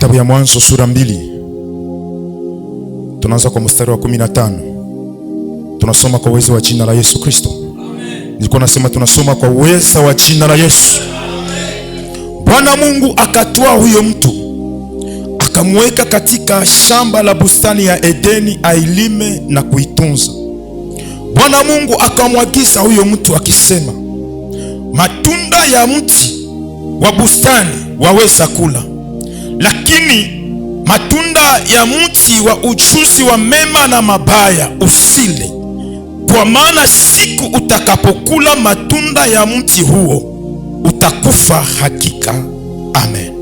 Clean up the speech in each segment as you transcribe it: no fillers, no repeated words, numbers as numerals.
Kitabu ya Mwanzo sura 2. Tunaanza kwa mstari wa 15. Tunasoma kwa uwezo wa jina la Yesu Kristo. Amen. Nilikuwa nasema tunasoma kwa uwezo wa jina la Yesu. Amen. Bwana Mungu akatoa huyo mtu, akamweka katika shamba la bustani ya Edeni ailime na kuitunza. Bwana Mungu akamwagiza huyo mtu akisema, matunda ya mti wa bustani waweza kula, lakini matunda ya mti wa ujuzi wa mema na mabaya usile, kwa maana siku utakapokula matunda ya mti huo utakufa hakika. Amen.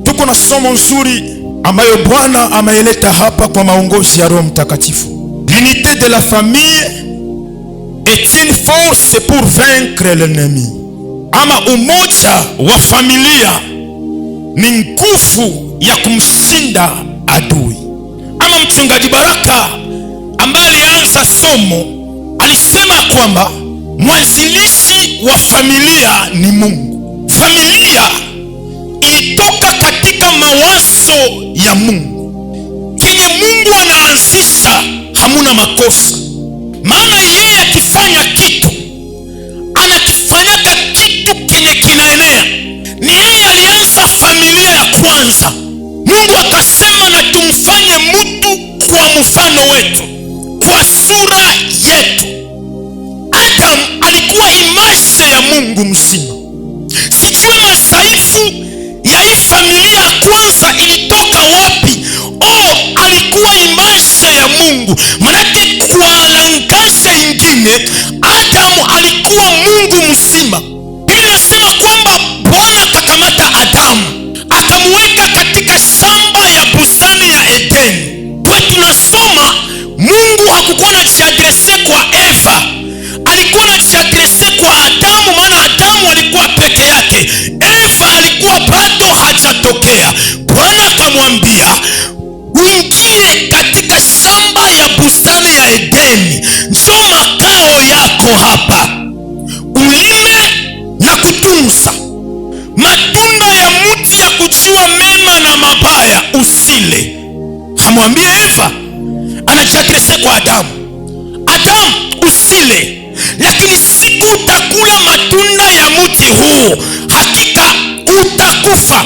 Tuko na somo nzuri ambayo Bwana ameileta hapa kwa maongozi ya Roho Mtakatifu. L'unité de la famille est une force pour vaincre l'ennemi. Ama umoja wa familia ni nguvu ya kumshinda adui. Ama mchungaji Baraka ambaye alianza somo alisema kwamba mwanzilishi wa familia ni Mungu. Familia ilitoka katika mawazo ya Mungu. Kenye Mungu anaanzisha hamuna makosa, maana yeye akifanya kitu anakifanyaka kitu kenye kinaenea. Ni yeye alianza familia ya kwanza. Mungu akasema na tumfanye mtu kwa mfano wetu, kwa sura yetu. Adam alikuwa imashe ya Mungu mzima. Sijui masaifu ya hii familia ya kwanza ilitoka wapi. Alikuwa imashe ya Mungu. Manake kwa langasha ingine Adam alikuwa Mungu mzima. Biblia inasema kwamba Bwana akakamata Adamu akamweka katika shamba ya bustani ya Edeni. Kwa tunasoma Mungu hakukuwa anajiadrese kwa Eva, alikuwa anajiadrese kwa Adamu, maana Adamu alikuwa peke yake, Eva alikuwa bado hajatokea. Bwana akamwambia uingie katika shamba ya bustani ya Edeni, njoo makao yako hapa, ulime na kutunza. Matunda ya mti ya kujua mema na mabaya usile. Hamwambie Eva, anajiadrese kwa Adamu. Adamu usile, lakini siku utakula matunda ya mti huu hakika utakufa.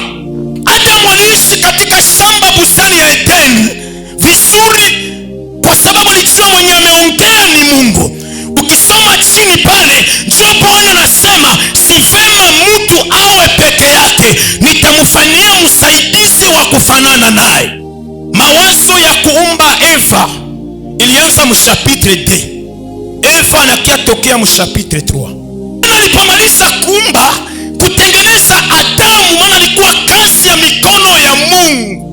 Adamu aliishi katika shamba bustani ya Edeni vizuri, kwa sababu alijua mwenye ameongea ni Mungu. Ukisoma chini pale, njoo Bwana anasema si vema mtu awe peke yake, nitamfanyia msaidizi wa kufanana naye. Mawazo ya kuumba Eva ilianza mshapitre 2. Eva anakia tokea mshapitre 3. Alipomaliza kuumba, kutengeneza Adamu, maana alikuwa kazi ya mikono ya Mungu.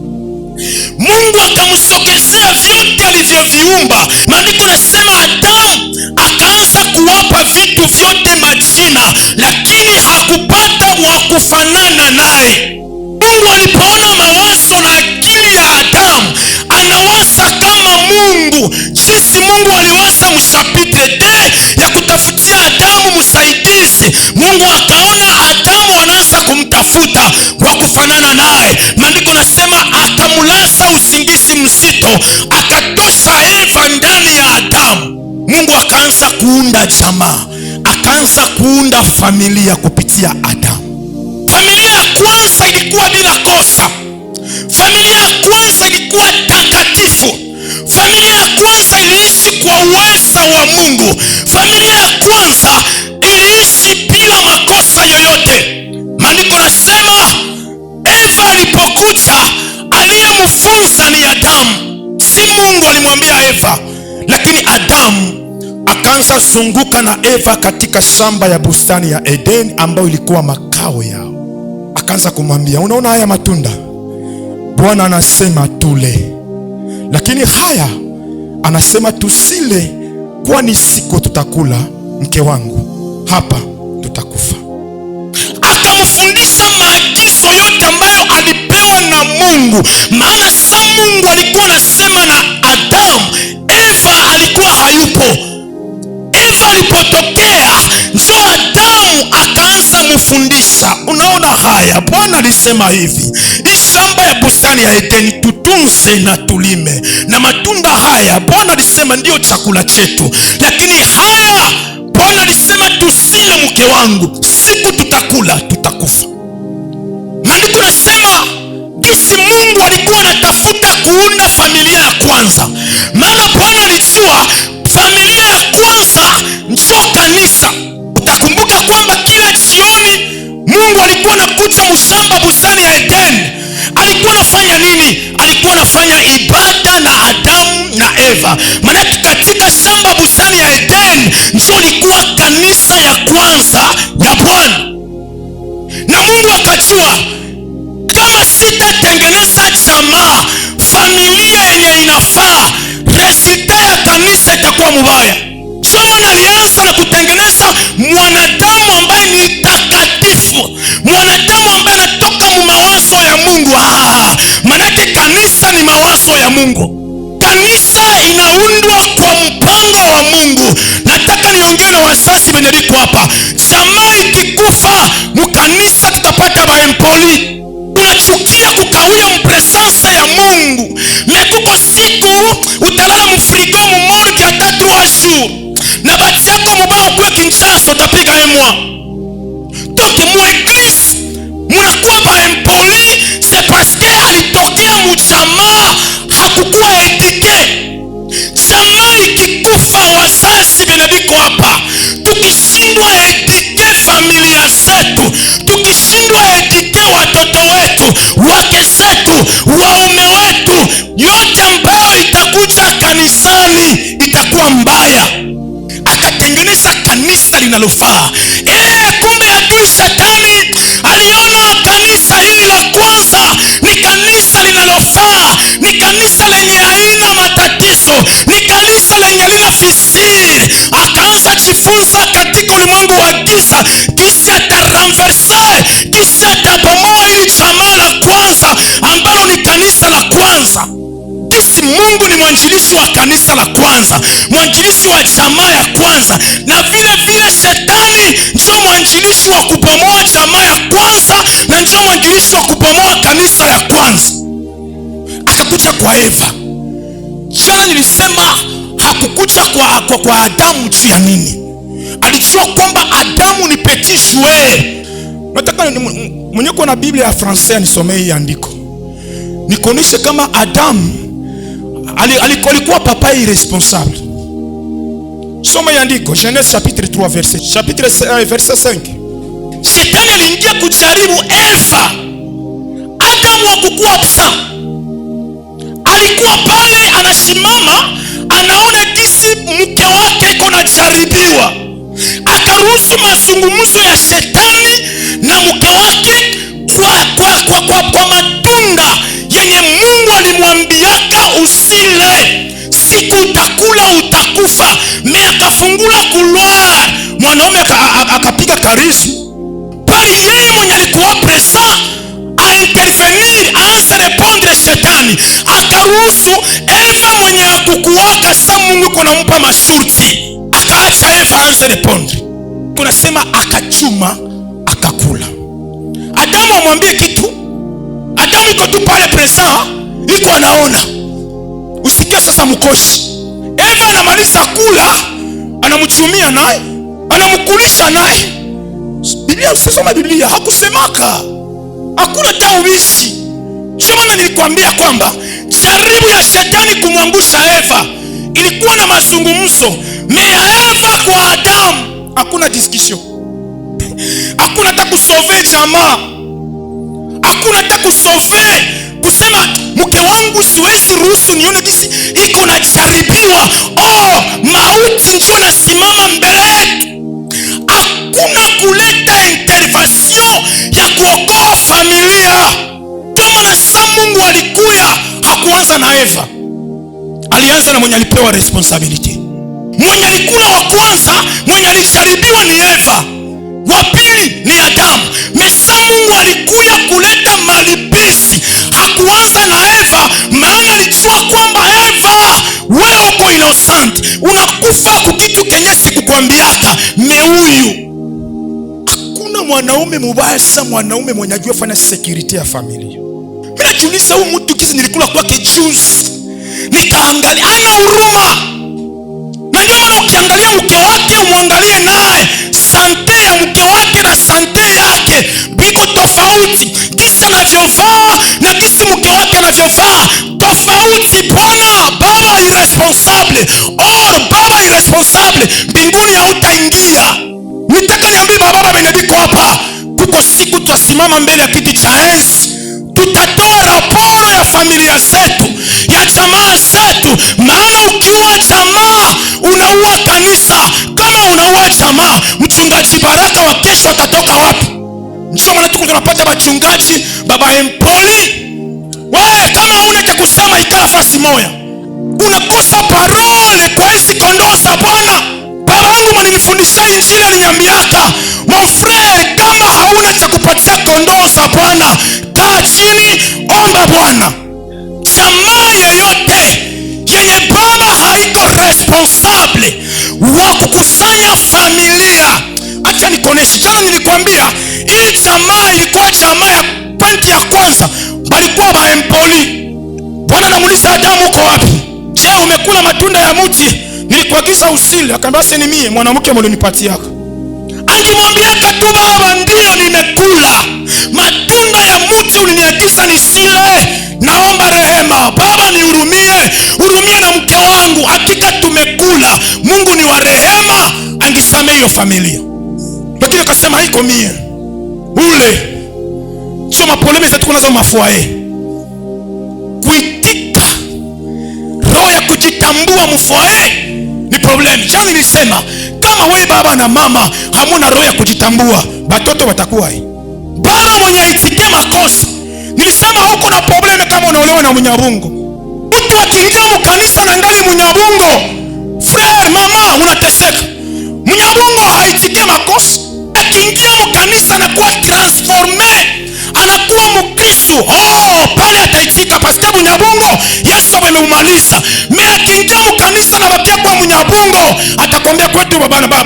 Mungu akamsogezea vyote alivyoviumba. Maandiko nasema Adamu akaanza kuwapa vitu vyote majina, lakini hakupata wa kufanana naye. Mungu alipoona mawazo na akili ya Adamu, anawaza kama Mungu. Jinsi Mungu aliwaza mshapitre 2 ya kutafutia Adamu msaidizi, Mungu akaona Adamu anaanza kumtafuta wa kufanana naye. Maandiko nasema akamlaza usingizi mzito, akatosha Eva ndani ya Adamu. Mungu akaanza kuunda jamaa, akaanza kuunda familia kupitia Adamu. Familia ya kwanza ilikuwa bila kosa. Familia ya kwanza ilikuwa takatifu. Familia ya kwanza iliishi kwa uweza wa Mungu. Familia ya kwanza iliishi bila makosa yoyote. Maandiko nasema Eva alipokuja, aliyemfunza ni Adamu, si Mungu alimwambia Eva. Lakini Adamu akaanza zunguka na Eva katika shamba ya bustani ya Edeni ambayo ilikuwa makao yao. Akaanza kumwambia, unaona haya matunda Bwana anasema tule, lakini haya anasema tusile, kwani siku tutakula, mke wangu, hapa tutakufa. Akamfundisha maagizo yote ambayo alipewa na Mungu. Maana sa Mungu alikuwa anasema na Adamu, Eva alikuwa hayupo. Eva alipotokea, njo Adamu akaanza anafundisha, unaona haya, Bwana alisema hivi, hii shamba ya bustani ya Edeni tutunze na tulime, na matunda haya Bwana alisema ndio chakula chetu, lakini haya Bwana alisema tusile, mke wangu, siku tutakula tutakufa. Maandiko nasema jinsi Mungu alikuwa anatafuta kuunda familia ya kwanza, maana Bwana alijua familia ya kwanza njoo kanisa. Utakumbuka kwamba kila jioni Mungu alikuwa anakuja mshamba bustani ya Edeni. Alikuwa anafanya nini? Alikuwa anafanya ibada na Adamu na Eva. Maana katika shamba bustani ya Edeni njoo ilikuwa kanisa ya kwanza ya Bwana. Na Mungu akajua kama sitatengeneza jamaa, familia yenye inafaa, resulta ya kanisa itakuwa mubaya. Choma alianza na kutengeneza mwanadamu ambaye ni takatifu, mwanadamu ambaye anatoka mu mawazo ya Mungu. Manake kanisa ni mawazo ya Mungu. Kanisa inaundwa kwa mpango wa Mungu. Nataka niongee na wazazi wenye liko hapa. Jamaa ikikufa mukanisa tutapata baempoli. Unachukia kukawia mpresence ya Mungu. Mekuko siku utalala mfrigo mumorgi hata 3 jours. Na bati yako mubao kwe Kinshasa utapiga emwa. Toki mu eglise munakuwa baempoli, c'est parce que alitokea mujamaa hakukuwa etike. Jamaa ikikufa, wazazi benediko hapa, tukishindwa etike familia zetu, tukishindwa etike watoto wetu, wake zetu, waume wetu, yote ambayo itakuja kanisani itakuwa mbaya. Akatengeneza kanisa linalofaa. Kumbe adui shetani aliona kanisa hili la kwanza ni kanisa linalofaa, ni kanisa lenye haina matatizo, ni kanisa lenye lina fisiri. Akaanza jifunza katika ulimwengu wa giza, kisha ataranverse, kisha atabomoa hili jamaa la kwanza ambalo ni kanisa la kwanza. Kisi Mungu ni mwanjilishi wa kanisa la kwanza, mwanjilishi wa jamaa ya kwanza, na vile vile shetani ndio mwanjilishi wa kubomoa jamaa ya kwanza, na ndio mwanjilishi wa kubomoa kanisa ya kwanza. Akakuja kwa Eva. Jana nilisema hakukuja kwa Adamu juu ya nini? Alijua kwamba Adamu ni petit joueur. Nataka mwenye kwa na Biblia ya Francais anisomee hii andiko, nikonishe kama Adamu alikuwa papa irresponsable. Soma yandiko Genèse chapitre 3 verset 5. Shetani aliingia kujaribu Eva. Adamu hakukuwa absent. Alikuwa pale anasimama, anaona jinsi mke wake iko na jaribiwa. Akaruhusu mazungumzo ya shetani na mke wake kwa matunda yenye Mungu alimwambiaka usile, siku utakula utakufa. Me akafungula couloir, mwanaume akapiga karismu pale. Yeye mwenye alikuwa present a intervenir, aanze répondre shetani. Akaruhusu Eva mwenye akukuwaka sa Mungu kunampa masharti, akaacha Eva aanze répondre. Tunasema akachuma akakula. Adamu amwambie kitu, Adamu iko tu pale present, iko anaona. Usikie sasa mkoshi. Eva anamaliza kula, anamchumia naye, anamkulisha naye. Biblia, usisoma Biblia, hakusemaka. Hakuna taubishi. Ndio maana nilikwambia kwamba jaribu ya shetani kumwangusha Eva ilikuwa na mazungumzo. Mea Eva kwa Adamu hakuna discussion. Hakuna hata kusove jamaa. Hakuna hata kusove kusema mke wangu siwezi ruhusu nione kisi iko na jaribiwa. Mauti njoo nasimama mbele yetu. Hakuna kuleta intervention ya kuokoa familia. Kama na sa Mungu alikuya, hakuanza na Eva. Alianza na mwenye alipewa responsibility. Mwenye alikula wa kwanza, mwenye alijaribiwa ni Eva. Wa pili ni Adamu. Mesa Mungu alikuya kuleta malipizi. Hakuanza na Eva, maana alijua kwamba Eva, wewe uko innocent. Unakufa kukitu kenye sikukwambiaka. Huyu hakuna mwanaume mubaya sana, mwanaume mwenye ajua fanya security ya familia. Mimi najiuliza huyu mtu kizi nilikula kwake juice, nikaangalia ana huruma. Na ndio maana ukiangalia mke wake umwangalie naye, sante ya mke wake na sante yake biko tofauti. Kisi anavyovaa na kisi mke wake anavyovaa tofauti. Bwana, baba irresponsable, baba irresponsable, mbinguni hautaingia. Nitaka niambie baba wenye biko hapa, kuko siku tutasimama mbele ya kiti cha enzi, tutatoa raporo ya familia zetu, ya jamaa zetu. Maana ukiua jamaa unaua kanisa. Kama unaua jamaa, mchungaji Baraka wa kesho atatoka wapi? Ndio maana tuko tunapata wachungaji baba empoli. Wewe kama una cha kusema ikala fasi moja, unakosa parole kwa hizi kondoo za Bwana. Babangu mlinifundisha injili, aliniambiaka, mon frère, kama hauna cha kupatia kondoo za Bwana, kaa chini, omba Bwana. Jamaa yoyote yenye baba haiko responsable wa kukusanya familia, acha nikoneshe. Jana nilikwambia hii jamaa ilikuwa jamaa ya pointi ya kwanza, balikuwa ba empoli. Bwana anamuuliza Adamu, uko wapi? Je, umekula matunda ya mti nilikuagiza usile? Akamwambia si ni mie mwanamke mlinipatia. Angimwambia tu baba, ndio nimekula matunda ya mti uliniagiza nisile, naomba rehema baba, nihurumie, hurumia na mke wangu, hakika tumekula, Mungu ni wa rehema, angisamehe hiyo familia. Lakini akasema haiko mie ule. Sio mapoleme zetu kunazo mafuae. Kuitika roho ya kujitambua mfuae ni problem. Jana nilisema kama wewe baba na mama hamuna roho ya kujitambua, watoto watakuwa baba mwenye aitikie makosa. Nilisema huko na probleme kama unaolewa na Munyabungo. Mtu akiingia mkanisa na ngali Munyabungo, frère mama unateseka. Munyabungo haitikie makosa, akiingia mkanisa na kuwa transforme, anakuwa Mkristo. Pale ataitika paske Munyabungo Yesu amemumaliza. Mimi akiingia mkanisa na bakia kwa Munyabungo, atakwambia kwetu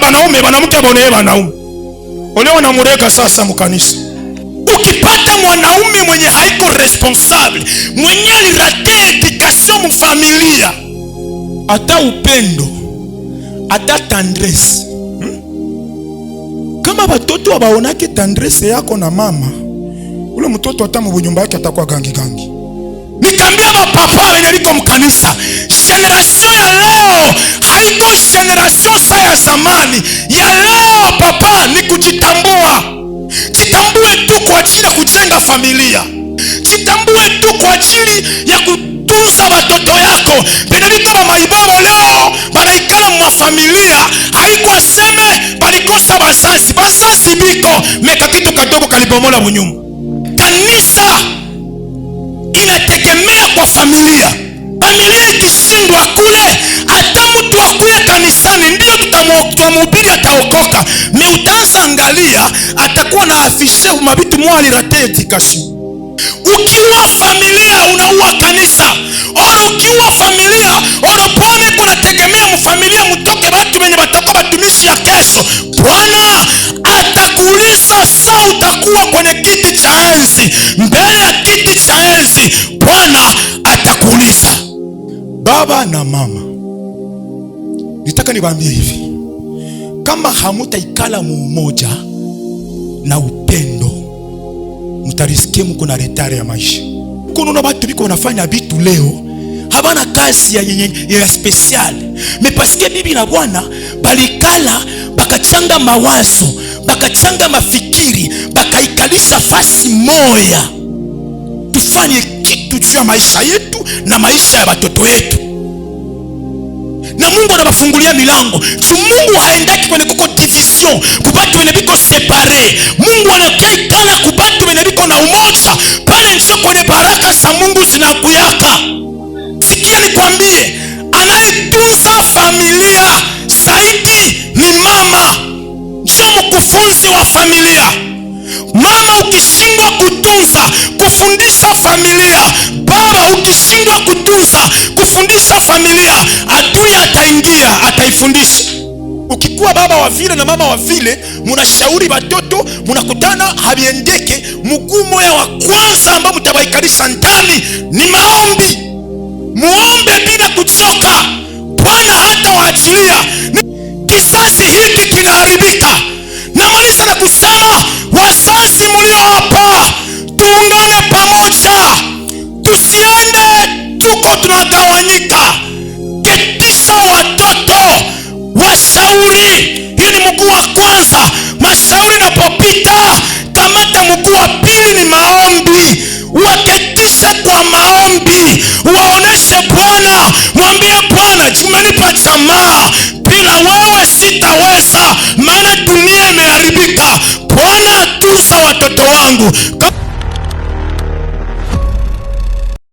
banaume banamke banaume. Olewa na mureka sasa mkanisa. Ukipata mwanaume mwenye haiko responsable, mwenye alirate education mfamilia, ata upendo, ata tendresse. Kama watoto wabaonake tendresse yako na mama, ule mtoto ata mbunyumba yake atakuwa gangi. Nikambia mapapa wenye liko mkanisa, generation ya leo haiko generation sa ya zamani. Ya leo papa ni kujitambua. Jitambue tu kwa ajili ya kujenga familia. Jitambue tu kwa ajili ya kutunza watoto yako. Benedito wa maiboro leo banaikala mwa familia, haiko aseme balikosa bazazi. Bazazi biko meka kitu kadogo kalibomola munyumba. Kanisa inategemea kwa familia. Familia ikishindwa kule, hata mtu akuye kanisani ndio tutamhubiri ataokoka. Me utaanza angalia, atakuwa na afishe mabitu mwali rate education. Ukiua familia unaua kanisa. Ukiua familia, pone kunategemea mfamilia mtoke watu wenye watakuwa watumishi ya kesho. Bwana atakuuliza saa utakuwa kwenye kiti cha enzi. Mbele ya kiti cha enzi Bwana atakuuliza. Baba na mama, nitaka niwaambie hivi, kama hamutaikala mumoja na upendo, mtarisikia mko na retare ya maisha. Kuna watu biko wanafanya vitu leo habana kazi ya special. Mepasikia bibi na bwana balikala, bakachanga mawazo, bakachanga mafikiri, bakaikalisha fasi moya, tufanye kitu juu ya maisha yetu na maisha ya watoto wetu. Na Mungu anabafungulia milango. Mungu haendaki kwenye kuko division, kubatu wenye biko separe. Mungu anakaa kubatu wenye biko na umoja. Pale ndio kwenye baraka za Mungu zinakuyaka. Sikia nikwambie, anayetunza familia zaidi ni mama. Ndio mkufunzi wa familia. Mama ukishindwa kutunza, kufundisha familia, baba ukishindwa kutunza, kufundisha familia, adui ataingia, ataifundisha. Ukikuwa baba wa vile na mama wa vile, munashauri watoto, munakutana habiendeke, mguu moya wa kwanza ambao mtabaikalisha ndani ni maombi. Muombe bila kuchoka, Bwana hata waachilia. Kizazi hiki kinaharibika. Namaliza na kusema, wazazi mlio hapa, tuungane pamoja, tusiende tuko tunagawanyika. Ketisha watoto, washauri. Hiyo ni mguu wa kwanza. Mashauri napopita, kamata mguu wa pili, ni maombi. Waketishe kwa maombi, waoneshe Bwana, mwambie Bwana, umenipa jamaa, bila wewe sitaweza, maana dunia imeharibika. Bwana, tunza watoto wangu.